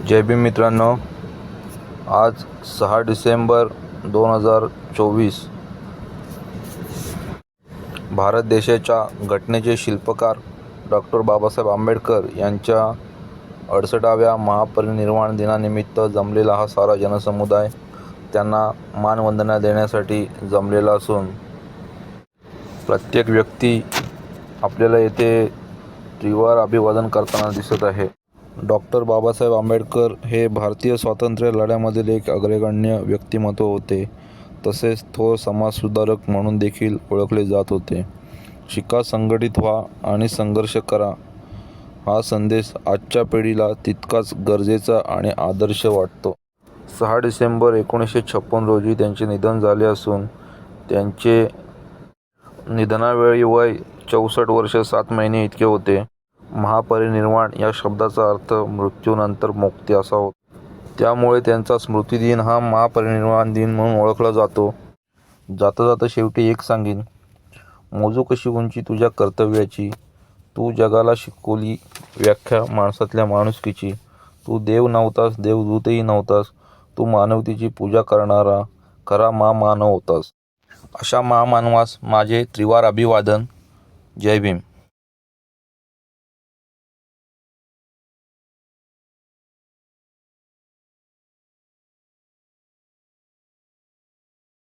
जय भीम मित्रांनो, आज 6 डिसेंबर 2024 भारत देशाच्या घटनेचे शिल्पकार डॉक्टर बाबासाहेब आंबेडकर यांच्या 68व्या महापरिनिर्वाण दिनानिमित्त जमलेला हा सारा जनसमुदाय त्यांना मानवंदना देण्यासाठी जमलेला असून प्रत्येक व्यक्ती आपल्याला येथे त्रिवार अभिवादन करताना दिसत आहे. डॉक्टर बाबासाहेब आंबेडकर हे भारतीय स्वातंत्र्य लढ्यामधील एक अग्रगण्य व्यक्तिमत्व होते. तसेच थोर समाजसुधारक म्हणून देखील ओळखले जात होते. शिका, संघटित व्हा आणि संघर्ष करा हा संदेश आजच्या पिढीला तितकाच गरजेचा आणि आदर्श वाटतो. 6 डिसेंबर 1956 रोजी त्यांचे निधन झाले असून त्यांचे निधनावेळी वय 64 वर्ष 7 महिने इतके होते. महापरिनिर्वाण या शब्दाचा अर्थ मृत्यूनंतर मुक्ती असा होतो. त्यामुळे त्यांचा स्मृतिदिन हा महापरिनिर्वाण दिन म्हणून ओळखला जातो. जाता जाता शेवटी एक सांगीन, मोजू कशी उंची तुझ्या कर्तव्याची, तू जगाला शिकवली व्याख्या माणसातल्या माणुसकीची. तू देव नव्हतास, देवदूतही नव्हतास, तू मानवतेची पूजा करणारा खरा महामानव होतास. अशा महामानवास माझे त्रिवार अभिवादन. जय भीम.